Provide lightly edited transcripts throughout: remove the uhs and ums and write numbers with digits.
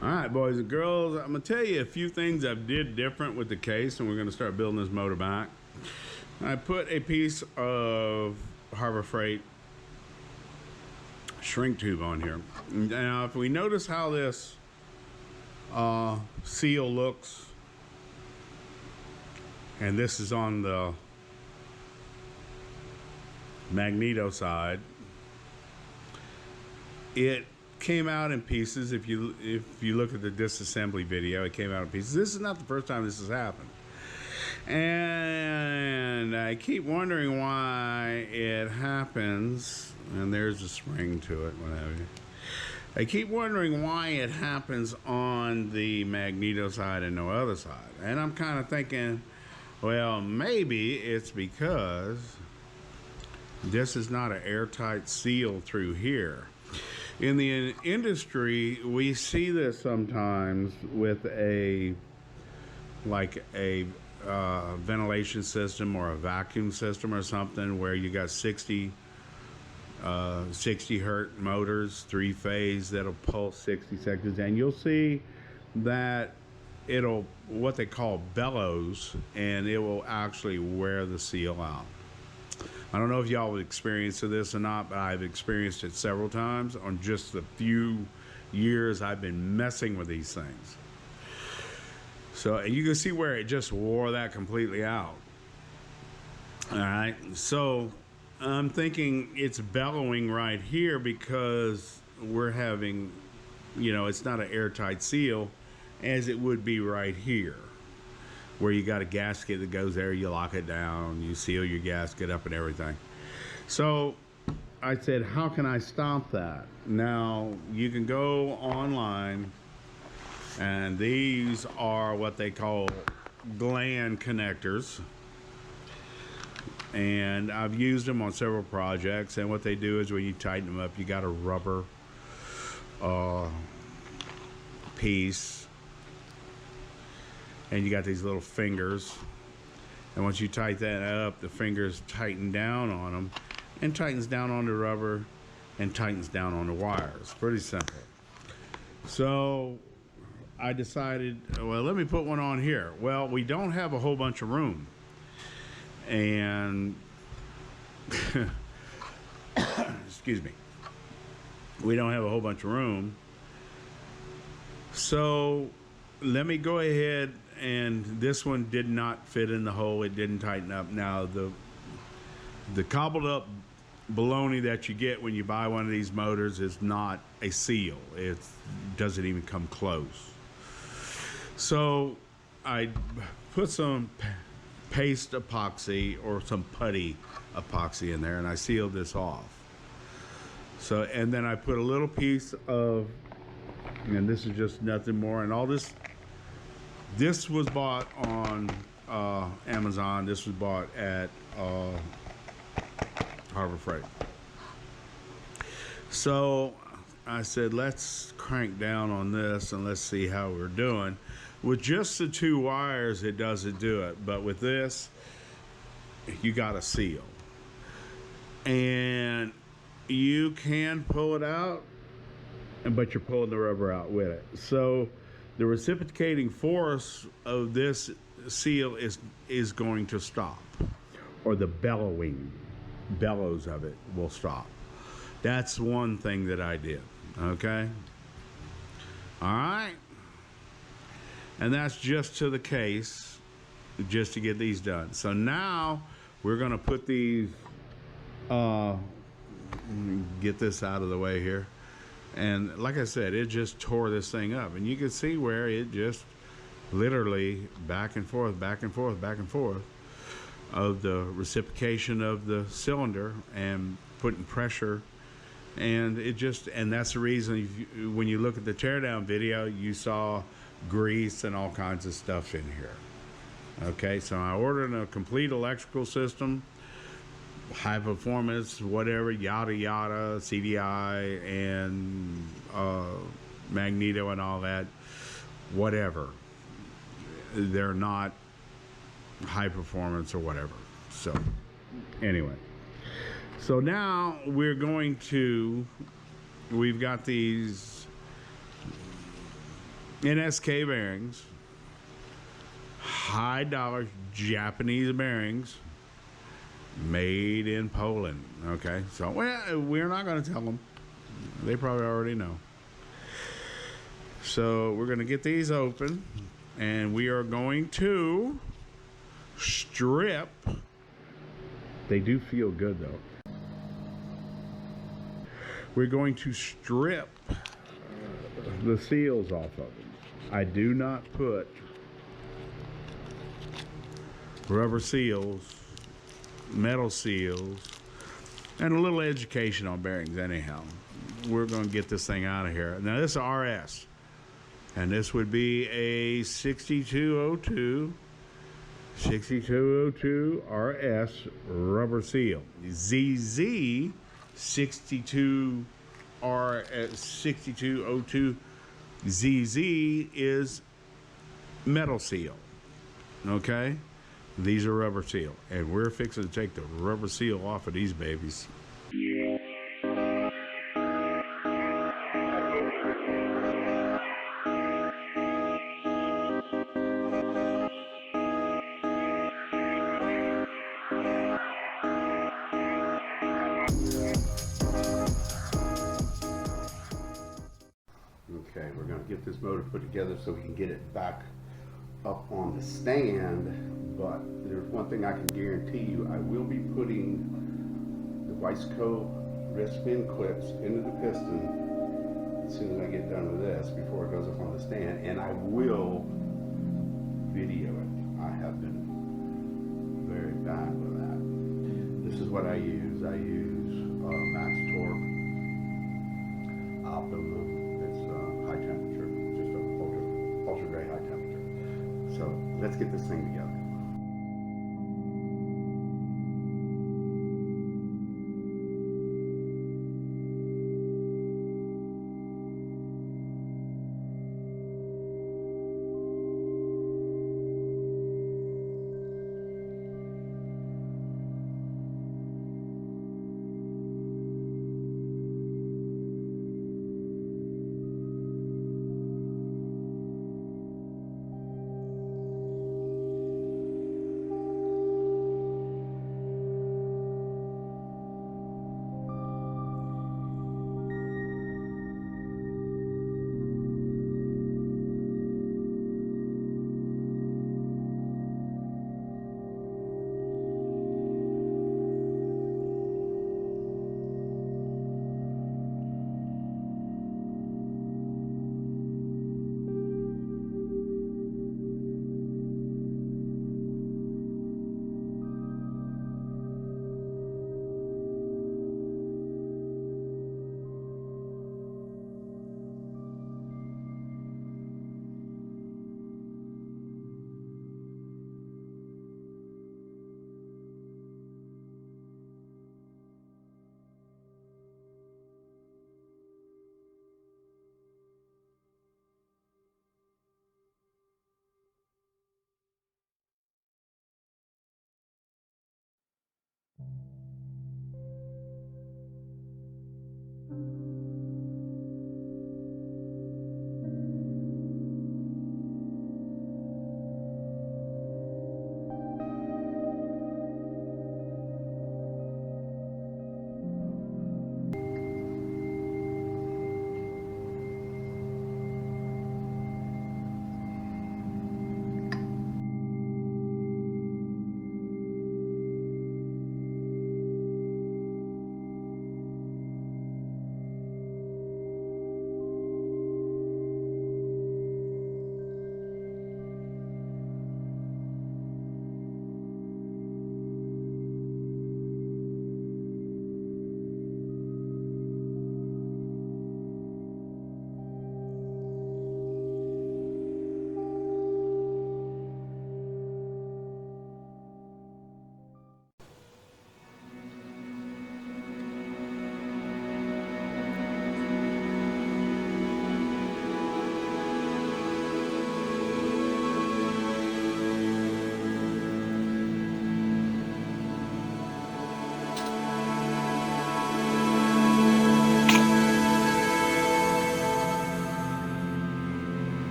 Alright boys and girls, I'm going to tell you a few things I did different with the case, and we're going to start building this motor back. I put a piece of Harbor Freight shrink tube on here. Now if we notice how this seal looks, and this is on the magneto side, it came out in pieces. If you look at the disassembly video, it came out in pieces. This is not the first time this has happened, and I keep wondering why it happens. And there's a spring to it, whatever. I keep wondering why it happens on the magneto side and no other side. And I'm kind of thinking, well, maybe it's because this is not an airtight seal through here. In the industry, we see this sometimes with a ventilation system or a vacuum system or something, where you got 60 hertz motors, 3-phase, that'll pulse 60 seconds, and you'll see that it'll, what they call bellows, and it will actually wear the seal out. I don't know if y'all have experienced this or not, but I've experienced it several times on just the few years I've been messing with these things. So you can see where it just wore that completely out. All right, so I'm thinking it's bellowing right here because we're having, you know, it's not an airtight seal as it would be right here, where you got a gasket that goes there, you lock it down, you seal your gasket up and everything. So I said, how can I stop that? Now you can go online, and these are what they call gland connectors, and I've used them on several projects. And what they do is when you tighten them up, you got a rubber piece, and you got these little fingers, and once you tighten that up, the fingers tighten down on them, and tightens down on the rubber, and tightens down on the wires. Pretty simple. So I decided, well, let me put one on here. Well, we don't have a whole bunch of room, and excuse me, we don't have a whole bunch of room, so let me go ahead, and this one did not fit in the hole. It didn't tighten up. Now the cobbled up baloney that you get when you buy one of these motors is not a seal. It doesn't even come close. So I put some paste epoxy or some putty epoxy in there, and I sealed this off. So, and then I put a little piece of, and this is just nothing more, and all this was bought on Amazon. This was bought at Harbor Freight. So I said, let's crank down on this and let's see how we're doing. With just the 2 wires, it doesn't do it, but with this, you got a seal, and you can pull it out, but you're pulling the rubber out with it. So the reciprocating force of this seal is going to stop, or the bellows of it will stop. That's one thing that I did. Okay. All right. And that's just to the case, just to get these done. So now we're going to put these, get this out of the way here. And like I said, it just tore this thing up. And you can see where it just literally back and forth, back and forth, back and forth of the reciprocation of the cylinder and putting pressure. And it just, and that's the reason when you look at the teardown video, you saw grease and all kinds of stuff in here. Okay, so I ordered a complete electrical system, high performance, whatever, yada yada, CDI and magneto and all that, whatever. They're not high performance or whatever. So anyway, so now we've got these NSK bearings, high dollar Japanese bearings, made in Poland. Okay, so well, we're not going to tell them. They probably already know. So we're going to get these open, and we are going to strip. They do feel good though. We're going to strip the seals off of them. I do not put rubber seals, metal seals, and a little education on bearings anyhow. We're going to get this thing out of here. Now this is RS, and this would be a 6202 RS rubber seal. ZZ 62 RS 6202 ZZ is metal seal. Okay, these are rubber seal, and we're fixing to take the rubber seal off of these babies. Okay, we're going to get this motor put together so we can get it back up on the stand, but there's one thing I can guarantee you. I will be putting the Weisco wrist pin clips into the piston as soon as I get done with this, before it goes up on the stand, and I will video it. I have been very bad with that. This is what I use. I use Max Torque Optimum. High temperature, just a ultra gray high temperature. So let's get this thing together.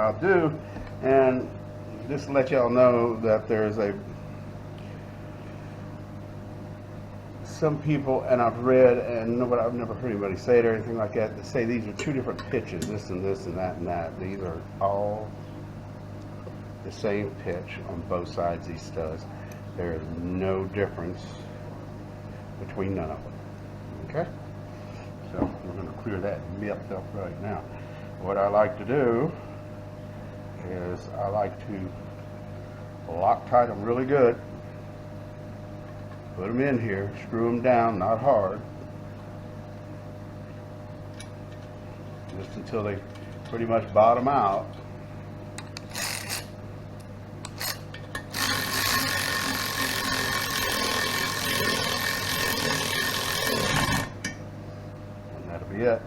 I'll do. And just to let y'all know that there's some people, and I've read, and I've never heard anybody say it or anything like that, that say these are two different pitches, this and this and that and that. These are all the same pitch on both sides of these studs. There is no difference between none of them. Okay? So we're going to clear that myth up right now. What I like to do is I like to Loctite them really good. Put them in here, screw them down, not hard, just until they pretty much bottom out. And that'll be it.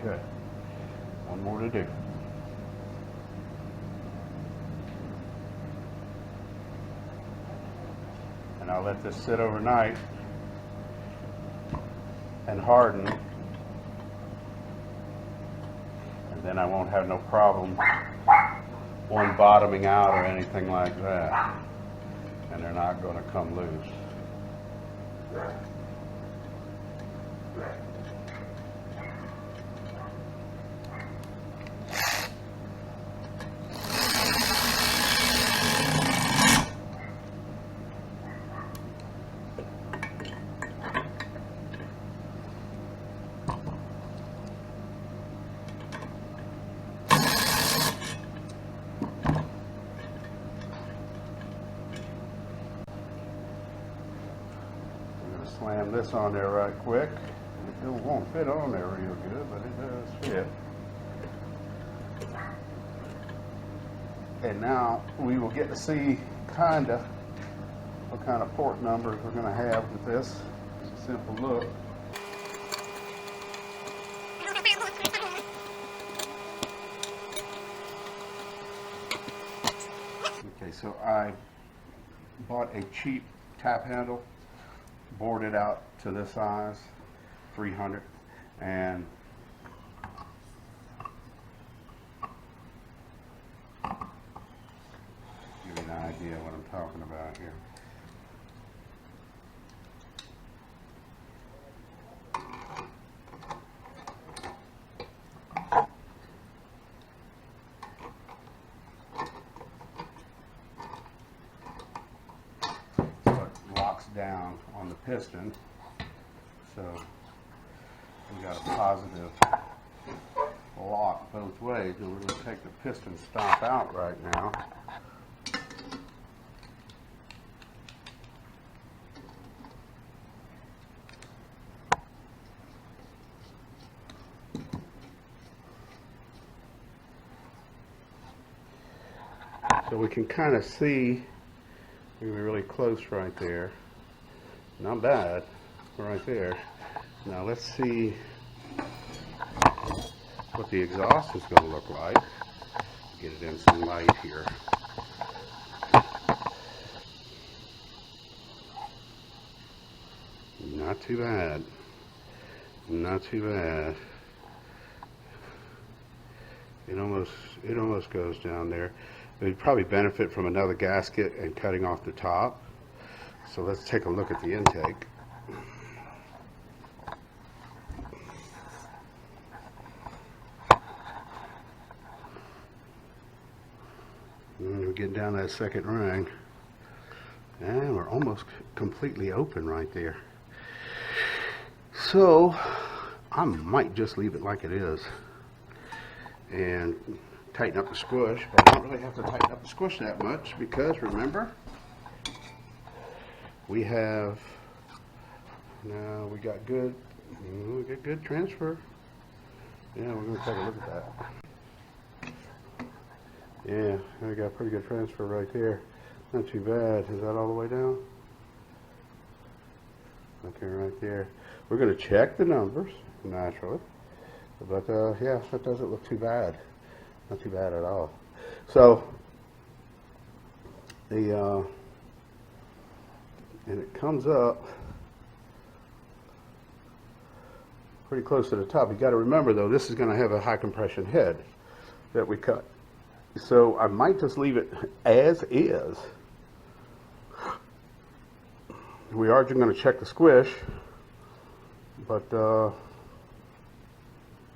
Okay, one more to do. And I'll let this sit overnight and harden, and then I won't have no problem one bottoming out or anything like that, and they're not going to come loose. Slam this on there right quick. It won't fit on there real good, but it does fit. And now we will get to see kinda what kind of port numbers we're going to have with this. It's a simple look. Okay, so I bought a cheap tap handle, bored it out to this size, 300, and give you an idea what I'm talking about here. Down on the piston, so we got a positive lock both ways, and we're going to take the piston stop out right now. So we can kind of see, we're going to be really close right there. Not bad, right there. Now let's see what the exhaust is going to look like. Get it in some light here. Not too bad. Not too bad. It almost goes down there. It would probably benefit from another gasket and cutting off the top. So let's take a look at the intake. And we're getting down that second ring. And we're almost completely open right there. So I might just leave it like it is and tighten up the squish, but I don't really have to tighten up the squish that much because remember, we have, now we got good transfer. Yeah, we're going to take a look at that. Yeah, we got pretty good transfer right there. Not too bad. Is that all the way down? Okay, right there. We're going to check the numbers, naturally. But yeah, that doesn't look too bad. Not too bad at all. So, and it comes up pretty close to the top. You got to remember though, this is going to have a high compression head that we cut. So I might just leave it as is. We are going to check the squish, but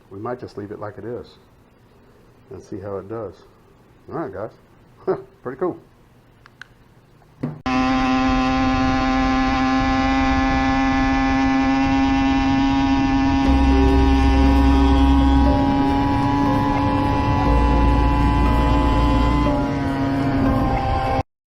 we might just leave it like it is and see how it does. All right, guys. Pretty cool.